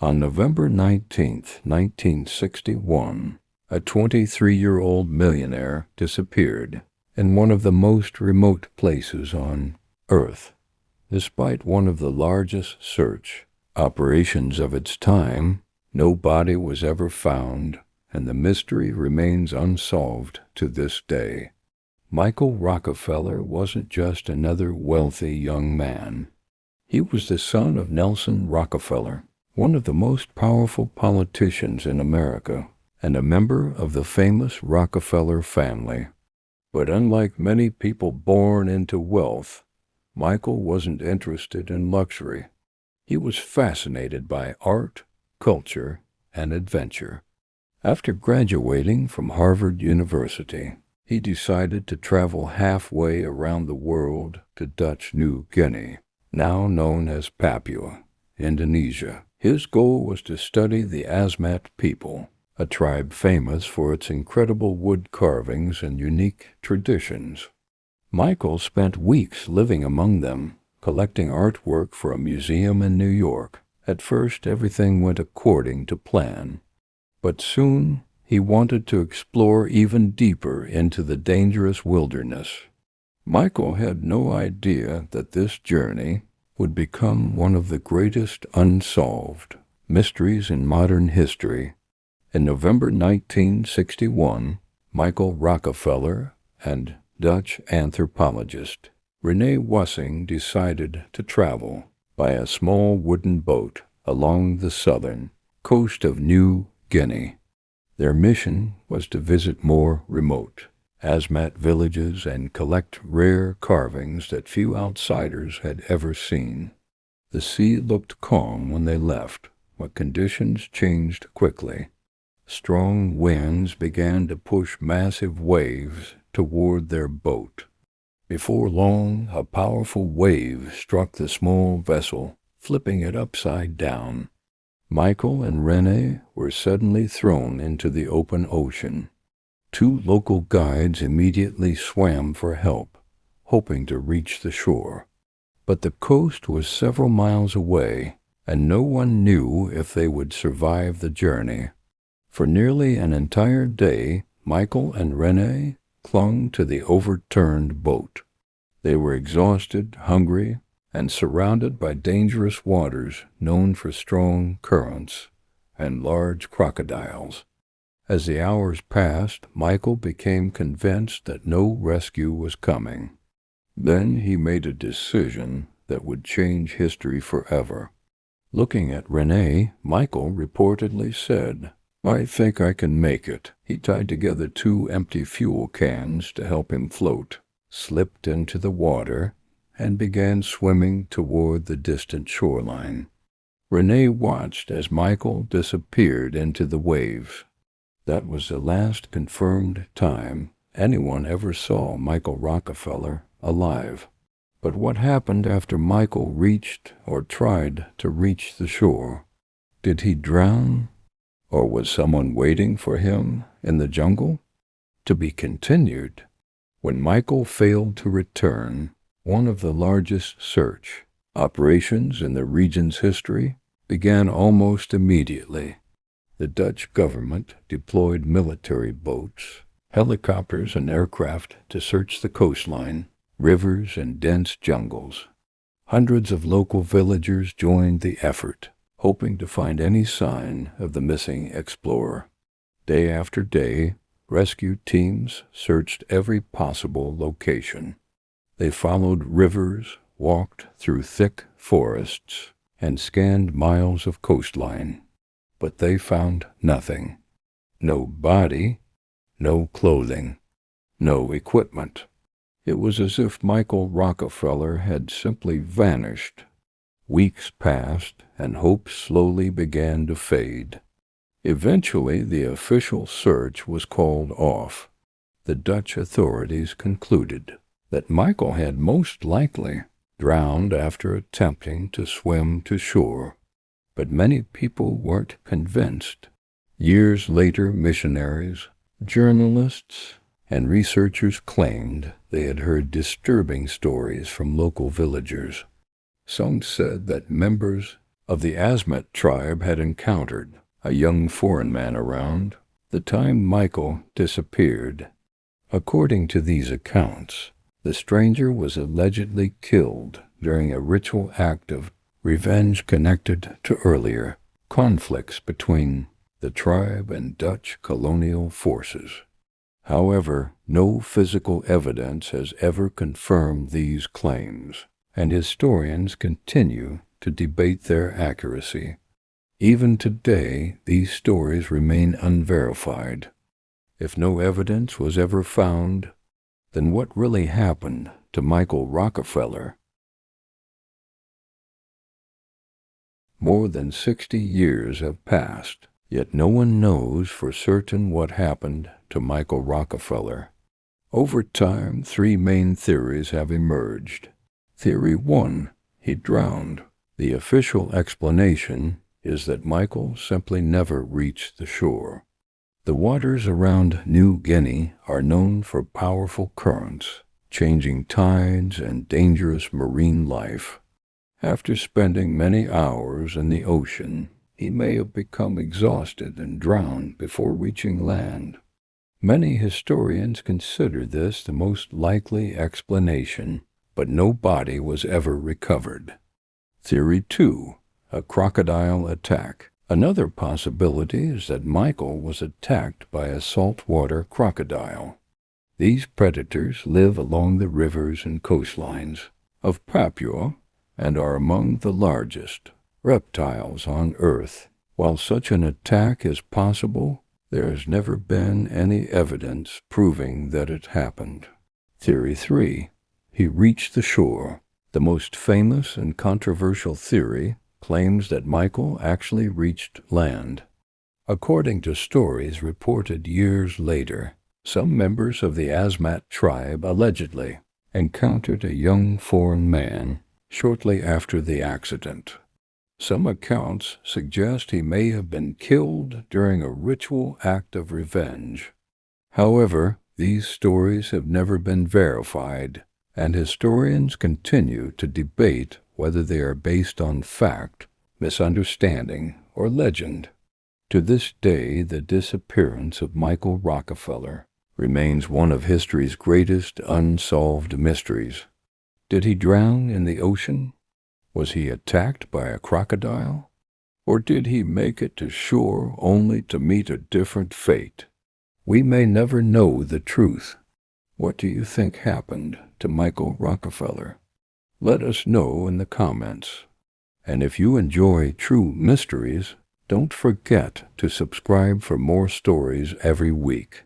On November 19, 1961, a 23-year-old millionaire disappeared in one of the most remote places on Earth. Despite one of the largest search operations of its time, no body was ever found, and the mystery remains unsolved to this day. Michael Rockefeller wasn't just another wealthy young man. He was the son of Nelson Rockefeller, one of the most powerful politicians in America, and a member of the famous Rockefeller family. But unlike many people born into wealth, Michael wasn't interested in luxury. He was fascinated by art, culture, and adventure. After graduating from Harvard University, he decided to travel halfway around the world to Dutch New Guinea, now known as Papua, Indonesia. His goal was to study the Asmat people, a tribe famous for its incredible wood carvings and unique traditions. Michael spent weeks living among them, collecting artwork for a museum in New York. At first, everything went according to plan, but soon he wanted to explore even deeper into the dangerous wilderness. Michael had no idea that this journey would become one of the greatest unsolved mysteries in modern history. In November 1961, Michael Rockefeller and Dutch anthropologist Rene Wassing decided to travel by a small wooden boat along the southern coast of New Guinea. Their mission was to visit more remote Asmat villages and collect rare carvings that few outsiders had ever seen. The sea looked calm when they left, but conditions changed quickly. Strong winds began to push massive waves toward their boat. Before long, a powerful wave struck the small vessel, flipping it upside down. Michael and Rene were suddenly thrown into the open ocean. Two local guides immediately swam for help, hoping to reach the shore. But the coast was several miles away, and no one knew if they would survive the journey. For nearly an entire day, Michael and Rene clung to the overturned boat. They were exhausted, hungry, and surrounded by dangerous waters known for strong currents and large crocodiles. As the hours passed, Michael became convinced that no rescue was coming. Then he made a decision that would change history forever. Looking at Rene, Michael reportedly said, "I think I can make it." He tied together 2 empty fuel cans to help him float, slipped into the water, and began swimming toward the distant shoreline. Rene watched as Michael disappeared into the waves. That was the last confirmed time anyone ever saw Michael Rockefeller alive. But what happened after Michael reached or tried to reach the shore? Did he drown? Or was someone waiting for him in the jungle? To be continued. When Michael failed to return, one of the largest search operations in the region's history began almost immediately. The Dutch government deployed military boats, helicopters, and aircraft to search the coastline, rivers, and dense jungles. Hundreds of local villagers joined the effort, hoping to find any sign of the missing explorer. Day after day, rescue teams searched every possible location. They followed rivers, walked through thick forests, and scanned miles of coastline. But they found nothing. No body, no clothing, no equipment. It was as if Michael Rockefeller had simply vanished. Weeks passed, and hope slowly began to fade. Eventually, the official search was called off. The Dutch authorities concluded that Michael had most likely drowned after attempting to swim to shore. But many people weren't convinced. Years later, missionaries, journalists, and researchers claimed they had heard disturbing stories from local villagers. Some said that members of the Asmat tribe had encountered a young foreign man around the time Michael disappeared. According to these accounts, the stranger was allegedly killed during a ritual act of revenge connected to earlier conflicts between the tribe and Dutch colonial forces. However, no physical evidence has ever confirmed these claims, and historians continue to debate their accuracy. Even today, these stories remain unverified. If no evidence was ever found, then what really happened to Michael Rockefeller? More than 60 years have passed, yet no one knows for certain what happened to Michael Rockefeller. Over time, three main theories have emerged. Theory 1, he drowned. The official explanation is that Michael simply never reached the shore. The waters around New Guinea are known for powerful currents, changing tides, and dangerous marine life. After spending many hours in the ocean, he may have become exhausted and drowned before reaching land. Many historians consider this the most likely explanation, but no body was ever recovered. Theory 2, a crocodile attack. Another possibility is that Michael was attacked by a saltwater crocodile. These predators live along the rivers and coastlines of Papua and are among the largest reptiles on Earth. While such an attack is possible, there has never been any evidence proving that it happened. Theory 3, he reached the shore. The most famous and controversial theory claims that Michael actually reached land. According to stories reported years later, some members of the Asmat tribe allegedly encountered a young foreign man shortly after the accident. Some accounts suggest he may have been killed during a ritual act of revenge. However, these stories have never been verified, and historians continue to debate whether they are based on fact, misunderstanding, or legend. To this day, the disappearance of Michael Rockefeller remains one of history's greatest unsolved mysteries. Did he drown in the ocean? Was he attacked by a crocodile? Or did he make it to shore only to meet a different fate? We may never know the truth. What do you think happened to Michael Rockefeller? Let us know in the comments. And if you enjoy true mysteries, don't forget to subscribe for more stories every week.